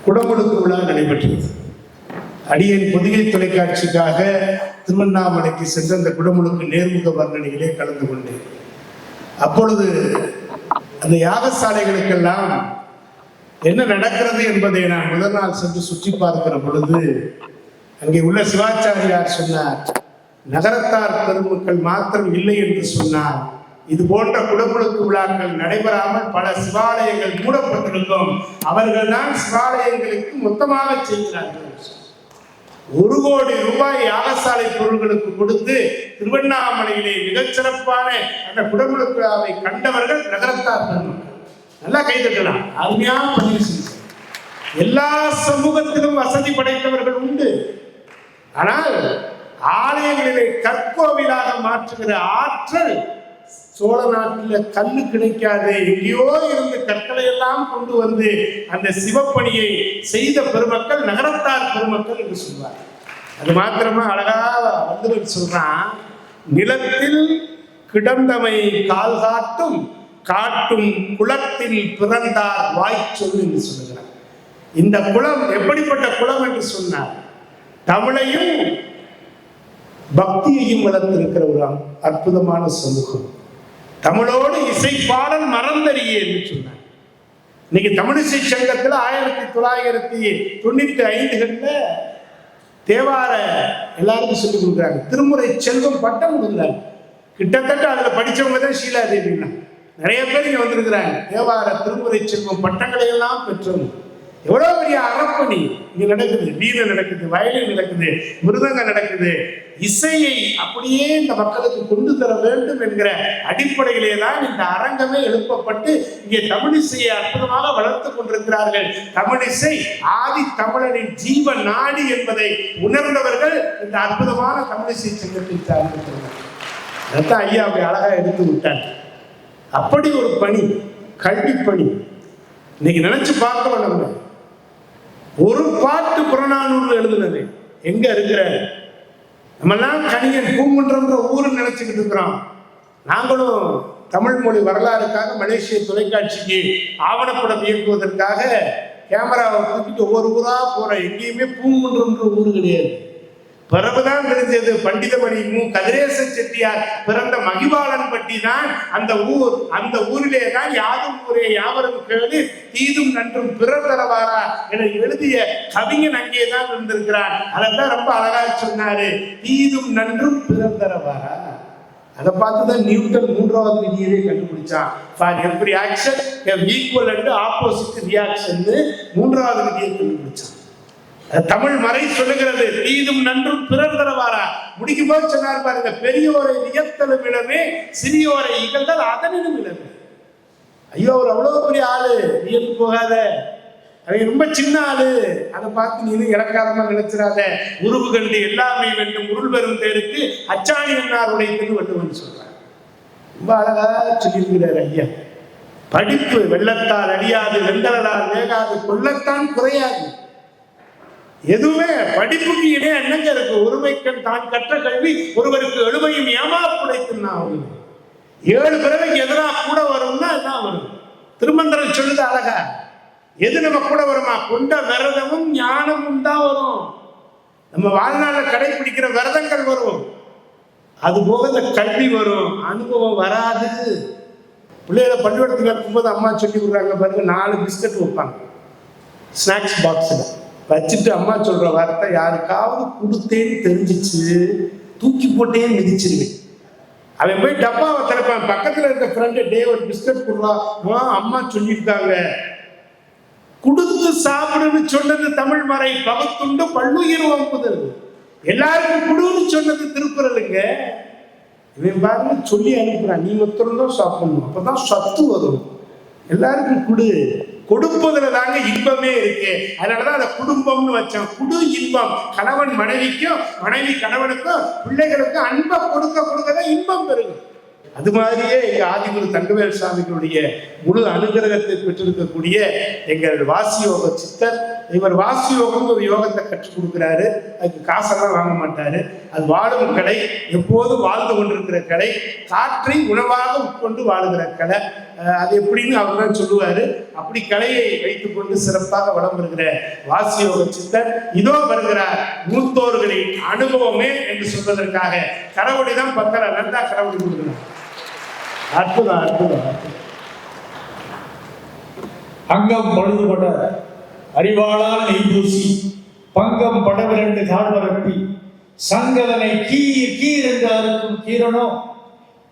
குடமுழுக்கு விழா நடைபெற்றது. அடியேன் பொதிகை தொலைக்காட்சிக்காக திருவண்ணாமலைக்கு சென்ற அந்த குடமுழுக்கு நேர்முக வர்ணனையிலே கலந்து கொண்டேன். அப்பொழுது அந்த யாகசாலைகளுக்கெல்லாம் என்ன நடக்கிறது என்பதை நான் முதல் நாள் சென்று சுற்றி பார்க்கிற பொழுது அங்கே உள்ள சிவாச்சாரியார் சொன்னார், நகரத்தார் பெருமக்கள் மாத்திரம் இல்லை என்று சொன்னார். இது போன்ற குடமுழுக்கு விழாக்கள் நடைபெறாமல் பல சிவாலயங்கள் மூடப்பட்டிருக்கும். அவர்கள் தான் சிவாலயங்களுக்கு மொத்தமாக செய்கிறார்கள். 1 கோடி ரூபாய் யாகசாலை பொருள்களுக்கு கொடுத்து திருவண்ணாமலையிலே மிகச்சிறப்பான அந்த குடமுழுக்கு விழாவை கண்டவர்கள் நகரத்தார் பெருமக்கள். நல்லா கைதட்டலாம். அருமையான பதிவு செஞ்சு எல்லா சமூகத்திலும் வசதி படைத்தவர்கள் உண்டு. ஆனால் ஆலயங்களிலே கற்கோவிலாக மாற்றுகிற ஆற்றல் சோழ நாட்டில் கல்லு கிடைக்காது. எங்கேயோ இருந்து கற்களை எல்லாம் கொண்டு வந்து அந்த சிவப்பணியை செய்த பெருமக்கள் நகரத்தார் பெருமக்கள் என்று சொல்வார். அது மாத்திரமா அழகா வள்ளுவர் சொல்றான், நிலத்தில் கிடந்தமை கால் காட்டும் காட்டும் குளத்தில் பிறந்தார் வாய்ச்சொல் என்று சொல்லுகிறார். இந்த குளம் எப்படிப்பட்ட குளம் என்று சொன்னார், தமிழையும் பக்தியையும் வளர்த்திருக்கிற ஒரு அற்புதமான சமூகம். தமிழோடு இசை பாடல் மறந்தறியே என்று சொன்னார். இன்னைக்கு தமிழிசை சங்கத்தில் 1995 தேவார எல்லாருக்கும் சொல்லிக் கொடுக்குறாங்க. திருமுறை செல்வம் பட்டம் கொடுக்குறாங்க. கிட்டத்தட்ட அதில் படித்தவங்க தான் ஷீலாதேவினா நிறைய பேர் இங்கே வந்திருக்கிறாங்க. தேவார திருமுறை செல்வம் பட்டங்களை எல்லாம் பெற்றவங்க. எவ்வளோ பெரிய அறப்பணி இங்கே நடக்குது. வீணை நடக்குது, வயலின் நடக்குது, மிருதங்கம் நடக்குது. இசையை அப்படியே இந்த மக்களுக்கு கொண்டு தர வேண்டும் என்கிற அடிப்படையிலே தான் இந்த அரங்கமே எழுப்பப்பட்டு இங்கே தமிழிசையை அற்புதமாக வளர்த்து கொண்டிருக்கிறார்கள். தமிழிசை ஆதி தமிழனின் ஜீவ நாடி என்பதை உணர்ந்தவர்கள் இந்த அற்புதமான தமிழிசை சங்கத்தில் சார்ந்திருக்கிறார்கள். அதான் ஐயா அப்படி அழகா எடுத்து விட்டார். அப்படி ஒரு பணி, கல்வி பணி இன்னைக்கு நினைச்சு பார்க்கிறோம். நம்ம ஒரு பாட்டு புறநானூறு எழுதுனது எங்க இருக்கிற நம்மெல்லாம் கணியன் பூங்குன்றம்ன்ற ஊரு நினைச்சுக்கிட்டு இருக்கிறோம். நாங்களும் தமிழ் மொழி வரலாறுக்காக மலேசிய தொலைக்காட்சிக்கு ஆவணப்படம் இயக்குவதற்காக கேமராவை தூக்கிட்டு ஒவ்வொரு ஊரா போறோம். எங்கேயுமே பூங்குன்றம்ன்ற ஊரு கிடையாது. பிறகுதான் தெரிஞ்சது பண்டிதமணி மு கதிரேச செட்டியார் பிறந்த மகிபாலன் பட்டி தான் அந்த ஊர். அந்த ஊரிலே தான் யாதும் ஊரே யாவரும் கேளு தீதும் நன்றும் பிறர் தரவாரா என எழுதிய கவிஞன் அங்கே தான் இருந்திருக்கிறான். அதைத்தான் ரொம்ப அழகா சொன்னாரு, தீதும் நன்றும் பிறர் தரவாரா. அதை பார்த்துதான் நியூட்டன் 3வது விதியவே கண்டுபிடிச்சான். For every action equal and opposite reaction 3வது விதியை கண்டுபிடிச்சான். தமிழ் மறை சொல்லுகிறது, தீதும் நன்றும் பிறர் தரவாரா. முடிக்கும் போது சொன்னார் பாருங்க, பெரியோரை வியத்தலும் இளமே சிறியோரை இகழ்ந்தால் அதனினும் இளமே. ஐயோ அவர் அவ்வளவு பெரிய ஆளு, வியந்து போகாத, அவன் ரொம்ப சின்ன ஆளு, அதை பார்த்து நீ இலக்காரமா நினைச்சிடாத. உருவு கண்டு எல்லாமே வேண்டும் உருள் பெறும் தேருக்கு அச்சாணி என்னார் உடைத்துன்னு வேண்டும் சொல்றாங்க. ரொம்ப அழகா சொல்லியிருக்கிறார் ஐயா. படிப்பு வெள்ளத்தால் அடியாது, வெண்டலால் வேகாது, கொள்ளத்தான் குறையாது. எதுவுமே படிப்புக்கு இடையே என்னங்க இருக்கு? ஒருமைக்கண் தான் கற்ற கல்வி ஒருவருக்கு எழுமையும் ஏமாப்புடைத்துன்னா 7 பிறவைக்கு எதிராக கூட வரும்னா அதுதான் வரும். திருமந்திரம் சொல்லுது அழகா. எது நம்ம கூட வருமா? கொண்ட விரதமும் ஞானமும் தான் வரும். நம்ம வாழ்நாள கடைபிடிக்கிற விரதங்கள் வரும். அது போக இந்த கல்வி வரும், அனுபவம் வராது. பிள்ளைகளை பள்ளிக்கூடத்துக்கு அனுப்பும்போது அம்மா சொல்லி கொடுக்குறாங்க பாருங்க, 4 பிஸ்கட் வைப்பாங்க ஸ்நாக்ஸ் பாக்ஸில் வச்சுட்டு. அம்மா சொல்ற வார்த்தை, யாருக்காவது கொடுத்தேன்னு தெரிஞ்சிச்சு தூக்கி போட்டேன்னு மிதிச்சிருவேன். அவன் போய் டப்பாவை திறப்பான். பக்கத்துல இருக்க ஃப்ரெண்டு, டே ஒரு பிஸ்கட் கொடுறா, அம்மா சொல்லியிருக்காங்க. கொடுத்து சாப்பிடுன்னு சொன்னது தமிழ் மறை. பகுத்துண்டு பல்லுயிர் வம்புதல். எல்லாருக்கும் குடுன்னு சொன்னது திருக்குறளுங்க. இவன் பாருங்க சொல்லி அனுப்புறான், நீ ஒருத்தரும் சாப்பிடணும், அப்பதான் சத்து வரும். எல்லாருக்கும் குடு. கொடுப்பதுல தாங்க இன்பமே இருக்கு. அதனாலதான் அதை குடும்பம்னு வச்சோம். குடு இன்பம். கணவன் மனைவிக்கும், மனைவி கணவனுக்கும், பிள்ளைகளுக்கும் அன்பை கொடுக்க கொடுக்கதான் இன்பம் பெறும். அது மாதிரியே எங்க ஆதிகுரு தங்கவேல் சாமிகளுடைய முழு அனுகிரகத்தை பெற்றிருக்கக்கூடிய எங்கள் வாசியோக சித்தர் இவர் வாசி யோகம் ஒரு யோகத்தை கற்றுக் கொடுக்குறாரு. அதுக்கு காசெல்லாம் வாங்க மாட்டாரு. அது வாழும் கலை, எப்போதும் வாழ்ந்து கொண்டிருக்கிற கலை, காற்றை உணவாக உட்கொண்டு வாழுகிற கலை. அது எப்படின்னு அவர் தான் சொல்லுவாரு. அப்படி கலையை வைத்துக் கொண்டு சிறப்பாக வளம் வருகிற வாசி யோக சித்தர் இதோ வருகிறார். மூத்தோர்களின் அனுபவமே என்று சொல்வதற்காக கரவொடி தான் பக்கல நல்லா கரவொடி கொடுக்கிறார். அற்புதம் அற்புதம் அற்புதம். அங்கம் பழுதுபட அறிவாளால் நெய்பூசி பங்கம் படவிரண்டு கால்வரப்பி சங்கதனை கீர் கீர் என்று அறுக்கும் கீரனோ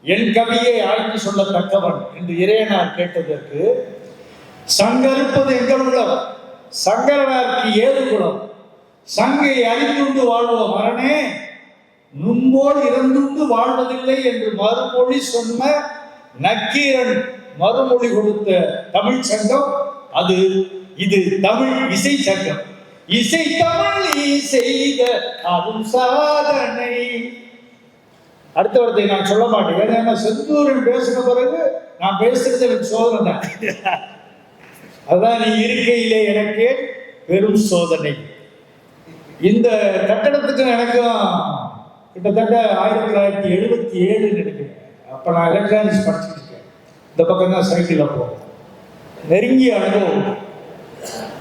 என் கவியை ஆய்ந்து சொல்லத்தக்கவன் என்று இறையனார் கேட்டதற்கு, சங்கருப்பது எங்கள் உள்ளம், சங்கரனாருக்கு ஏது குலம், சங்கை அறிந்துண்டு வாழ்வோம் மரணே நும்போல் இறந்துண்டு வாழ்வதில்லை என்று மறுமொழி சொன்ன நக்கீரன் மறுமொழி கொடுத்த தமிழ் சங்கம் அது. இது தமிழ் இசை சங்கம். இசை தமிழ் செய்த அதுவும் சாதனை. அடுத்த வார்த்தை நான் சொல்ல மாட்டேன். ஏன்னா செந்தூரன் பேசின பிறகு நான் பேசுறது எனக்கு சோதனை தான். அதான் நீ இருக்கையிலே எனக்கு பெரும் சோதனை. இந்த கட்டடத்துக்கு எனக்கும் கிட்டத்தட்ட 1977 நினைக்கிறேன். அப்ப நான் எலக்ட்ரானிக்ஸ் படிச்சுட்டு இருக்கேன். இந்த பக்கம் தான் சைக்கிளில் போவோம். நெருங்கிய அனுபவம்.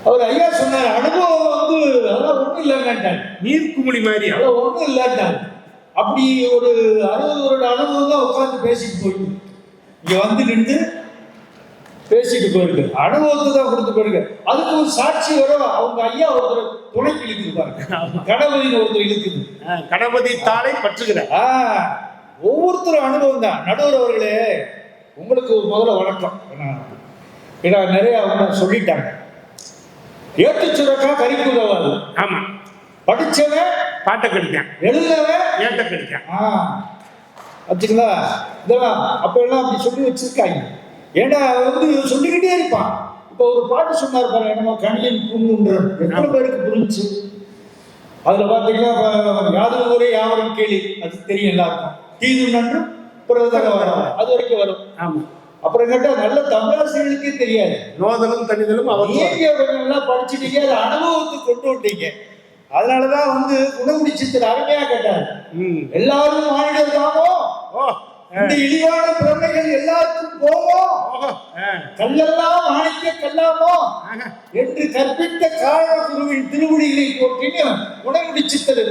அவர் ஐயா சொன்னார், அனுபவம் அதெல்லாம் ஒன்றும் இல்லைன்னாரு. நீர்க்குமிழி மாதிரி அதெல்லாம் ஒன்றும் இல்லைன்னாரு. அப்படி ஒரு 60 வருட அனுபவம் தான் உட்காந்து பேசிட்டு போயிருக்கு. இங்க வந்து நின்று பேசிட்டு போயிருக்கு. அனுபவத்தை தான் கொடுத்து போயிருக்கு. அதுக்கு ஒரு சாட்சி வரும். அவங்க ஐயா ஒருத்தர் துணைக்கு இழுக்குது, கணபதினு ஒருத்தர் இழுக்குது. கணபதி தாளை பற்றுகிற ஒவ்வொருத்தரும் அனுபவம் தான். நடுவர் அவர்களே, உங்களுக்கு முதல்ல வணக்கம். ஏன்னா நிறைய அவங்க சொல்லிட்டாங்க. ஏட்டு சுரக்கா கறிக்கு உதவாது. ஆமா, படிச்சவன் பாட்டை கடிக்கான், எழுதவன் ஏட்ட கடிக்கான். வச்சுங்களா, இதெல்லாம் அப்ப எல்லாம் அப்படி சொல்லி வச்சிருக்காங்க. ஏன்னா சொல்லிக்கிட்டே இருப்பான். இப்போ ஒரு பாட்டு சொன்னார் பாருங்க, என்னமோ கணியன் பூங்குன்ற, எத்தனை பேருக்கு புரிஞ்சு. அதுல பாத்தீங்கன்னா யாதவ ஊரே யாவரும் கேள்வி, அது தெரியும் எல்லாருக்கும். தீது நன்று பிறகு வரும், அது வரைக்கும் வரும். ஆமா. அப்புறம் கேட்டா நல்ல தமிழாசிரியர்களுக்கே தெரியாது. நோதலும் தனிதலும் நீங்க கொஞ்சம் நல்லா படிச்சுட்டீங்க, அது அனுபவத்துக்கு கொண்டு விட்டீங்க. அதனாலதான் குணகுடி சித்தர் அருமையா கேட்டாரு, எல்லாரும் மாநிலம் தாமோ, இந்த இழிவான பிரமைகள் எல்லாருக்கும் போவோம், கல்லெல்லாம் மாணிக்க கல்லாமோ என்று கற்பித்த காரண குருவின் திருவடிகளை போட்டின்னு குணகுடி சித்தர்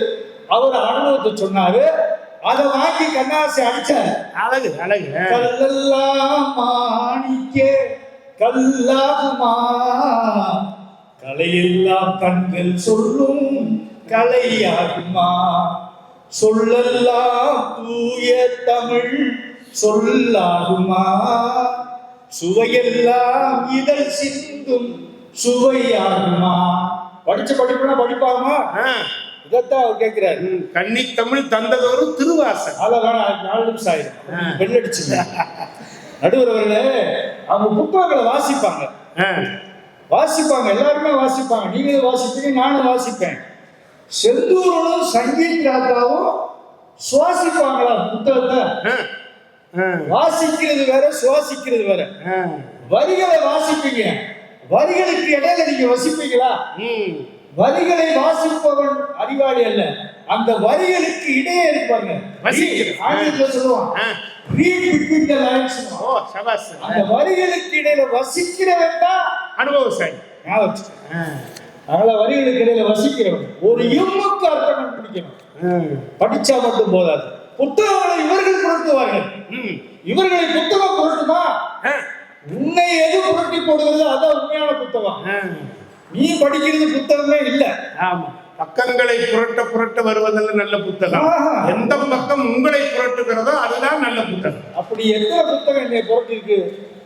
அவர் அனுபவத்தை சொன்னாரு. அதை வாங்கி கண்ணாசை அடிச்சாரு. அழகு அழகு. கல்லெல்லாம் மாணிக்க கல்லாகுமா, கலையெல்லாம் கண்கள் சொல்லும் கலையாகுமா, சொல்லெல்லாம் தூய தமிழ் சொல்லாகுமா, சுவையெல்லாம் இதழ் சிந்தும் சுவையாகுமா. படிச்ச படிப்புனா படிப்பாகுமா? இதைத்தான் அவர் கேட்கிறாரு. கன்னி தமிழ் தந்ததொரு திருவாசன். அழகான 4 நிமிஷம் ஆயிடும். வெள்ளடிச்சுங்க நடுவர் அவர்களே. அவங்க புத்தகங்களை வாசிப்பாங்க, எல்லாருமே வாசிப்பாங்க. நீங்களும் வாசிப்பீங்க, நானும் வாசிப்பேன். செந்தூரனும் சங்கீத் ராஜாவும் சுவாசிப்பாங்களா புத்தகத்தை? வாசிக்கிறது வேற, சுவாசிக்கிறது வேற. வரிகளை வாசிப்பீங்க, வரிகளுக்கு இடையில நீங்க வசிப்பீங்களா? வரிகளை வாசிப்பவன் அறிவாளி அல்ல, அந்த வரிகளுக்கு இடையே இருப்பாங்க. ஆங்கிலத்தில் சொல்லுவான் read between the lines. அந்த வரிகளுக்கு இடையில வசிக்கிறவன் தான் அனுபவசாலி. அதனால வரிகளுக்கு இடையில வசிக்கிறவன் ஒரு இம்முக்கு அர்த்தம் கண்டுபிடிக்கணும். படிச்சா மட்டும் போதாது. புத்தகங்களை இவர்கள் புரட்டுவார்கள். இவர்களை புத்தகம் புரட்டுமா? உன்னை எது புரட்டி போடுகிறது அதான் உண்மையான புத்தகம். நீ படிக்கிறது புத்தகமே இல்ல. ஆமா, பக்கங்களை புரட்ட புரட்ட வருவதல்ல நல்ல புத்தகம். எந்த பக்கம் உங்களை புரட்டுகிறதோ அதுதான் நல்ல புத்தகம். அப்படி எத்தனை புத்தகம் என்னை புரட்டி இருக்கு?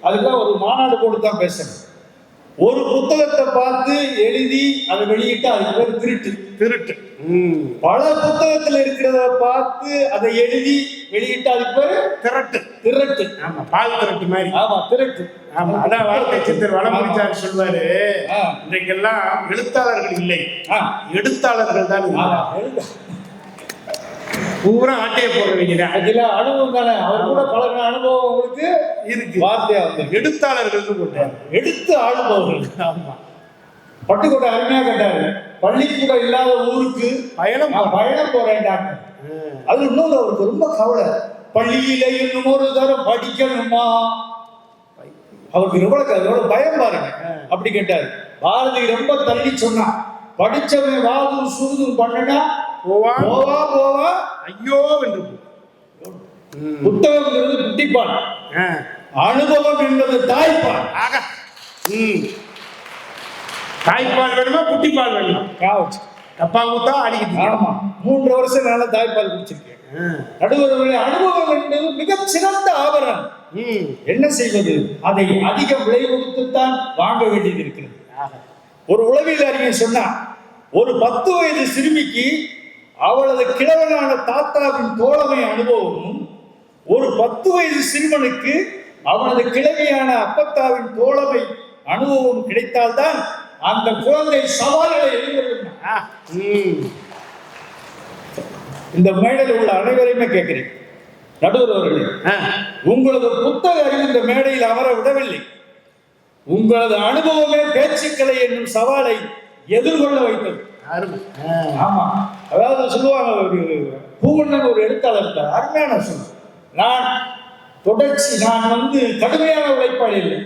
அதுதான் ஒரு மாநாடு போட்டு தான் பேசுறேன். ஒரு புத்தகத்தை பார்த்து எழுதி அதை வெளியிட்டு அதுக்கு பேர் திருட்டு. பல புத்தகத்துல இருக்கிறத பார்த்து அதை எழுதி வெளியிட்டு அதுக்கு பேர் திரட்டு. ஆமா, பால் திரட்டு மாதிரி. ஆமா, திரட்டு. ஆமா, அதான் வார்த்தை சித்தர் வளமுடிச்சார் சொல்வாரு. இன்றைக்கெல்லாம் எழுத்தாளர்கள் இல்லை, எடுத்தாளர்கள் தான். பூரா ஆட்டையை போடுறீங்க. அதுல அனுபவம் தானே, அவர் கூட பல அனுபவம் உங்களுக்கு இருக்கு. வார்த்தையா வந்து எடுத்தாளர்கள் போட்டார், எடுத்து ஆளுபவர்கள். ஆமா, பட்டுக்கோட்டை அருமையா கட்டாரு. பள்ளிக்கூடம் இல்லாத ஊருக்கு பயணம் நான் பயணம் போறேன்டாங்க. அது இன்னொரு அவருக்கு ரொம்ப கவலை. பள்ளியில இன்னும் ஒரு தரம் படிக்கணுமா? அவருக்கு எவ்வளவு பயம் பாருங்க. அப்படி கேட்டாரு. பாரதி ரொம்ப தள்ளி சொன்னான், படிச்சவன் வாதும் சூதும் பண்ணனா போவா போவா போவா ஐயோ என்று. புத்தகம்ங்கிறது புத்திப்பான், அனுபவம் என்பது தாய்ப்பான். ஆக தாய்ப்பால் வேணுமா குட்டிப்பால் வேணுமா? தப்பா ஊத்தா அடிக்கிட்டு. ஆமா, 3 வருஷம் நல்ல தாய்ப்பால் குடிச்சிருக்கேன். நடுவர்களுடைய அனுபவம் என்பது மிகச் சிறந்த ஆபரணம். என்ன செய்வது? அதை அதிக விலை கொடுத்துத்தான் வாங்க வேண்டியது இருக்கிறது. ஒரு உளவியல் அறிஞர் சொன்னா, ஒரு 10 வயது சிறுமிக்கு அவளது கிழவனான தாத்தாவின் தோழமை அனுபவமும், ஒரு 10 வயது சிறுவனுக்கு அவனது கிழவியான அப்பத்தாவின் தோழமை அனுபவம் கிடைத்தால்தான் அந்த குழந்தை சவால்களை எதிர்கொள்ளும். இந்த மேடையில் உள்ள அனைவரையுமே கேட்கிறேன், நடுவர் அவர்களே, உங்களது புத்தக அறிவு இந்த மேடையில் அமர விடவில்லை. உங்களது அனுபவமே பேச்சுக்களை என்னும் சவாலை எதிர்கொள்ள வைத்தது. ஆமா, அதாவது சொல்லுவாங்க, ஒரு பூவண்ணன் ஒரு எழுத்தாளர் இருந்தார், அருமையான சொல். நான் கடுமையான உழைப்பாளி இல்லை,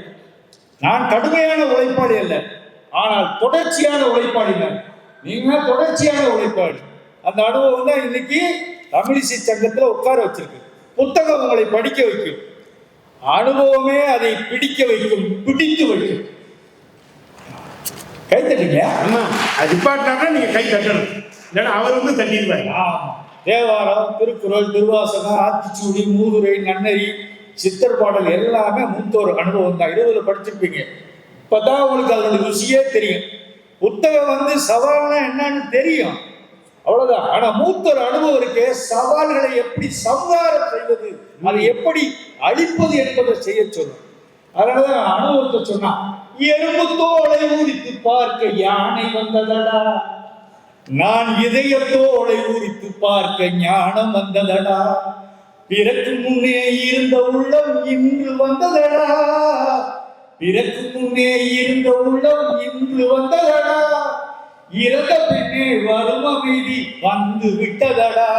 நான் கடுமையான உழைப்பாளி அல்ல, ஆனால் தொடர்ச்சியான உழைப்பாளி தான். நீங்க தொடர்ச்சியான உழைப்பாளி. அந்த அனுபவம் தான் இன்னைக்கு தமிழிசை சங்கத்துல உட்கார வச்சிருக்கு. புத்தகம் உங்களை படிக்க வைக்கும், அனுபவமே அதை பிடிக்க வைக்கும், பிடித்து வைக்கும். கை தட்டுங்க. டிபார்ட்மெண்ட்னா நீங்க கை தட்டணும், இல்லைன்னா அவர் வந்து தட்டிடுவாங்க. தேவாரம், திருக்குறள், திருவாசகம், ஆத்திச்சூடி, மூதுரை, நன்னறி, சித்தர் பாடல் எல்லாமே மூத்தோர் அனுபவம் தான். 20 படிச்சிருப்பீங்க. இப்பதான் உங்களுக்கு அதோட ருசியே தெரியும். புத்தகம் சவால்னா என்னன்னு தெரியும், அவ்வளவுதான். ஆனா மூத்தோர் அனுபவம் இருக்கே, சவால்களை எப்படி சம்ஹாரம் செய்வது, அதை எப்படி அழிப்பது என்பதை செய்ய சொல்லும். அதனாலதான் அனுபவத்தை சொன்னா, எறும்பு தோலை ஊறித்து பார்க்க யானை வந்ததடா, நான் இதயத்தோலை ஊறித்து பார்க்க ஞானம் வந்ததடா, பிறகு முன்னே இருந்த உள்ளம் இன்று வந்ததடா, பிறகு முன்னே இருந்த உள்ளம் இன்று வந்ததடா, இறந்த பின்னே வரும் அமைதி வந்து விட்டதடா,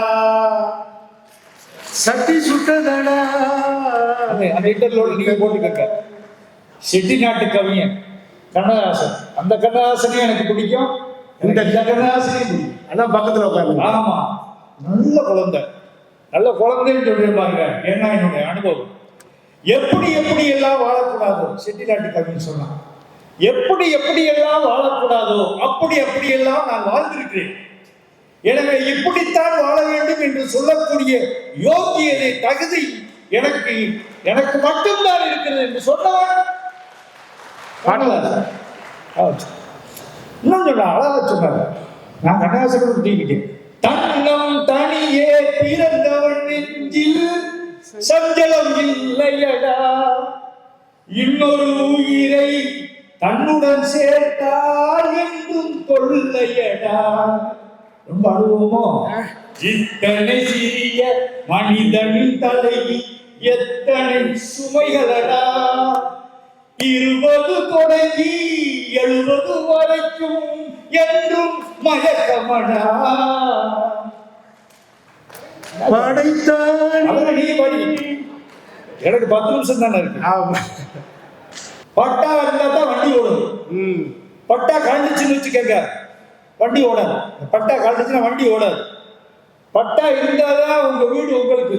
சட்டி சுட்டதடா. அந்த இன்டர்லோட நீங்க போட்டுக்கங்க. செட்டிநாட்டு கவிஞன் கண்ணதாசன், அந்த கண்ணதாசனையும் எனக்கு பிடிக்கும், இந்த கண்ணதாசனையும் பிடிக்கும். அதான் பக்கத்துல உட்காந்து. ஆமா, நல்ல குழந்தைன்னு சொல்றேன் பாருங்க. ஏன்னா என்னுடைய அனுபவம் எப்படி எல்லாம் வாழக்கூடாதோ, செட்டிநாட்டு கவிஞன் சொன்னான், எப்படி எல்லாம் வாழக்கூடாதோ அப்படி எல்லாம் நான் வாழ்ந்திருக்கிறேன். எனவே இப்படித்தான் வாழ வேண்டும் என்று சொல்லக்கூடிய யோகியதை, தகுதி எனக்கு மட்டும்தான் இருக்கிறது என்று சொன்னவன் இன்னும் சொன்ன அழகா சொன்னாங்க. நான் கண்ணாசனம் தீக்கிட்டேன். தன்னம் தனியே பிறந்தவன் நெஞ்சில் சஞ்சலம் இல்லையடா, இன்னொரு உயிரை தன்னுடன் சேர்த்தால் என்றும் கொள்ளையடா. ரொம்ப அனுபவமோ. இத்தனை சிறிய மனிதனின் தலைவி எத்தனை சுமைகளடா, 20 தொடங்கி 70 வரைக்கும் என்றும் மயக்கமடா. நீ படி, எனக்கு 10 நிமிஷம் தானே இருக்கு. பட்டா இருந்தா தான் வண்டி ஓடும். பட்டா கழண்டுச்சுன்னு வச்சுக்கங்க, வண்டி ஓடாது. பட்டா கழண்டுச்சுன்னா வண்டி ஓடாது. பட்டா இருந்தாதான் உங்க வீடு உங்களுக்கு,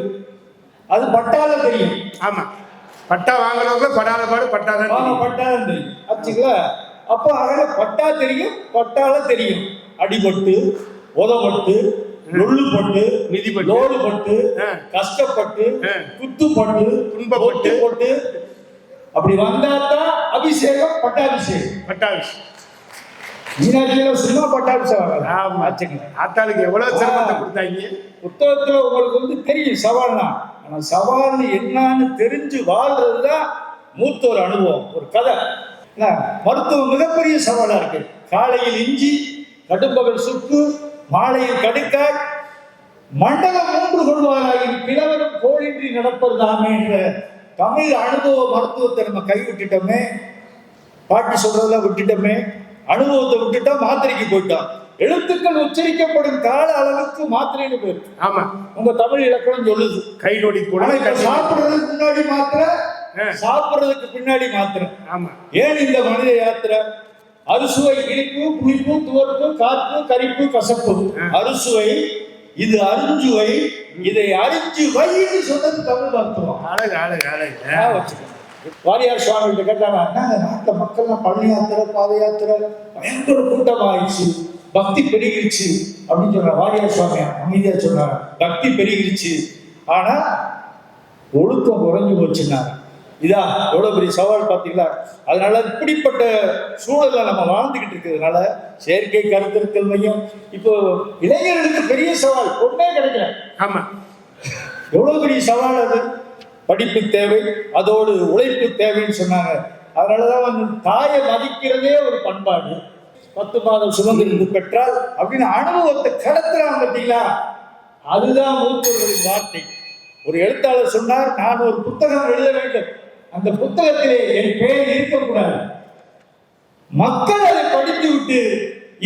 அது பட்டால தெரியும். ஆமா, பட்டா வாங்குறவங்க படாத பாடு பட்டா தான் தெரியும் ஆச்சுங்களா. அப்போ அதனால பட்டா தெரியும், பட்டால தெரியும். அடிபட்டு, உதப்பட்டு, நொல்லுப்பட்டு, மிதிப்பட்டு, லோடுபட்டு, கஷ்டப்பட்டு, குத்துப்பட்டு, துன்பப்பட்டு போட்டு அப்படி வந்தாதான் அபிஷேகம், பட்டாபிஷேகம். மீனாட்சியில சும்மா பட்டாபிஷேகம். ஆத்தாளுக்கு எவ்வளவு சிரமத்தை கொடுத்தாங்க. புத்தகத்துல உங்களுக்கு தெரியும் சவால்னா, ஆனா சவால் என்னன்னு தெரிஞ்சு வாழ்றதுதான் மூத்தோர் அனுபவம். ஒரு கதை, மருத்துவம் மிகப்பெரிய சவாலா இருக்கு. காலையில் இஞ்சி, கடும்பகல் சுக்கு, மாலையில் கடுக்காய், மண்டலம் 3 கொள்வாராயின் கிழவரும் கோழின்றி நடப்பதுதாமே என்ற தமிழ் அனுபவ மருத்துவத்தை நம்ம கைவிட்டுட்டோமே, பாட்டி சொல்றதெல்லாம் விட்டுட்டோமே. அனுபவத்தை விட்டுட்டா மாத்திரைக்கு போயிட்டான். எழுத்துக்கள் உச்சரிக்கப்படும் கால அளவுக்கு மாத்திரைன்னு போயிருக்கு. ஆமா, உங்க தமிழ் இலக்கணம் சொல்லுது கை நொடி கூட சாப்பிடுறதுக்கு முன்னாடி மாத்திரை, சாப்பிடுறதுக்கு பின்னாடி மாத்திரை. ஆமா, ஏன் இந்த மனித யாத்திரை? அறுசுவை இனிப்பு, புளிப்பு, துவர்ப்பு, காப்பு, கரிப்பு, கசப்பு. அறுசுவை, இது அருஞ்சுவை, இதை அறிஞ்சு வைன்னு சொன்னது தமிழ் மருத்துவம். வாரியார் சுவாமிகிட்ட கேட்டாங்க, நாட்டு மக்கள்லாம் பழனி யாத்திரை, பாத யாத்திரை பயங்கர கூட்டமாயிடுச்சு, பக்தி பெருகிருச்சு அப்படின்னு சொல்றாங்க. வாரியார் சுவாமி அமைதியா சொல்றாங்க, பக்தி பெருகிருச்சு, ஆனா ஒழுக்கம் குறைஞ்சு போச்சுன்னாங்க. இதா எவ்வளவு பெரிய சவால் பார்த்தீங்களா? அதனால இப்படிப்பட்ட சூழல்ல நம்ம வாழ்ந்துகிட்டு இருக்கிறதுனால செயற்கை கருத்திருத்தல் மையம் இப்போ இளைஞர்களுக்கு பெரிய சவால், ஒண்ணே கிடைக்கல. ஆமா, எவ்வளவு பெரிய சவால் அது. படிப்பு தேவை, அதோடு உழைப்பு தேவைன்னு சொன்னாங்க. அதனாலதான் வந்து தாயை மதிக்கிறதே ஒரு பண்பாடு. 10 மாதம் சுமந்திருந்து பெற்றால் அப்படின்னு அனுபவத்தை கடத்துறாங்க பார்த்தீங்களா? அதுதான் மூத்தோர்களின் வார்த்தை. ஒரு எழுத்தாளர் சொன்னார், நான் ஒரு புத்தகம் எழுத வேண்டும், அந்த புத்தகத்திலே என் பெயர் இருக்கக்கூடாது, மக்கள் அதை படித்து விட்டு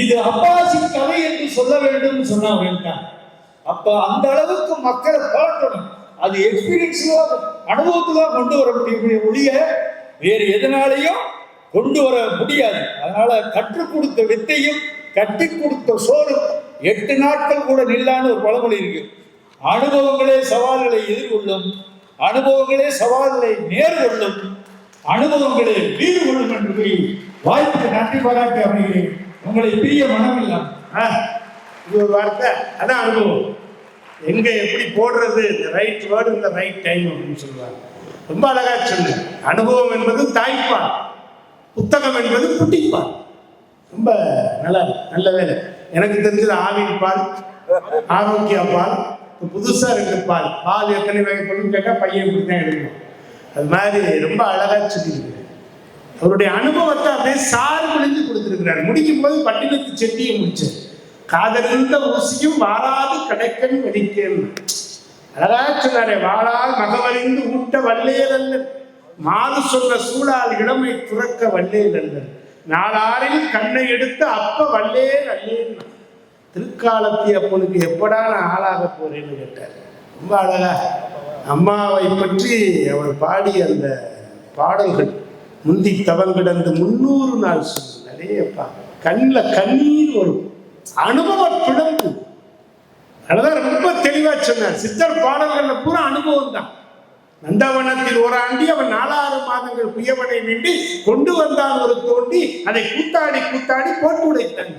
இது அப்பாஸின் கதை என்று சொல்ல வேண்டும் சொன்னாங்க. அப்ப அந்த அளவுக்கு மக்களை பார்க்கணும். அது எக்ஸ்பீரியன்ஸ்ல அனுபவத்துல கொண்டு வர முடியும் ஒழிய வேறு எதனாலையும் கொண்டு வர முடியாது. அதனால கற்றுக் கொடுத்த வித்தையும் கட்டி கொடுத்த சோறும் 8 நாட்கள் கூட நில்லான்னு ஒரு பழமொழி இருக்கு. அனுபவங்களே சவால்களை எதிர்கொள்ளும், அனுபவங்களே சவால்களை நேர்கொள்ளும், அனுபவங்களை வீடு கொள்ளும் என்று கூறி வாய்ப்புக்கு நன்றி பாராட்டி அமைகிறேன். உங்களை பிரிய மனம் இல்லாம். இது ஒரு வார்த்தை, அதான் அனுபவம். எங்க எப்படி போடுறது, இந்த ரைட் வேர்டு இந்த ரைட் டைம் அப்படின்னு சொல்லுவாங்க. ரொம்ப அழகா சொன்ன. அனுபவம் என்பது தாய்ப்பால், புத்தகம் என்பது குட்டிப்பால். ரொம்ப நல்ல வேலை. எனக்கு தெரிஞ்சது ஆவின் பால், ஆரோக்கிய பால், புதுசா 2 பால். பால் எத்தனை வகைப்படும் கேட்டா பையன் இப்படி தான் எடுக்கணும். அது மாதிரி ரொம்ப அழகா சொல்லியிருக்கிறார். அவருடைய அனுபவத்தை அப்படியே சாறு பொழிஞ்சு கொடுத்திருக்கிறார். முடிக்கும் போது பட்டினத்து செட்டியை முடிச்சார். காதலிருந்த ஊசியும் வாராது கடைக்கன் வெடிக்கேன். அழகா சொன்னாரே, வாழால் மகவறிந்து ஊட்ட வல்லேல் அல்ல, மாது சொன்ன சூழால் இளமை துறக்க வல்லேல் அல்ல, நாளாரில் கண்ணை எடுத்து அப்ப வல்லேல் அல்லேன். திருக்காலத்தி அப்பனுக்கு எப்படா நான் ஆளாக போறேன்னு கேட்டார். ரொம்ப அழகா அம்மாவை பற்றி அவர் பாடிய அந்த பாடல்கள், முந்தி தவம் கிடந்து 300 நாள் நிறையப்பா, கண்ணில் கண்ணீர் வரும். அனுபவ பிழம்பு. அதனால ரொம்ப தெளிவா சொன்னார். சித்தர் பாடல்கள்ல பூரா அனுபவம் தான். நந்தவனத்தில் ஓராண்டி அவன் 4 மாதங்கள் குயவனை வேண்டி கொண்டு வந்தான் ஒரு தோண்டி, அதை கூத்தாடி கூத்தாடி போட்டு உடைத்தான்.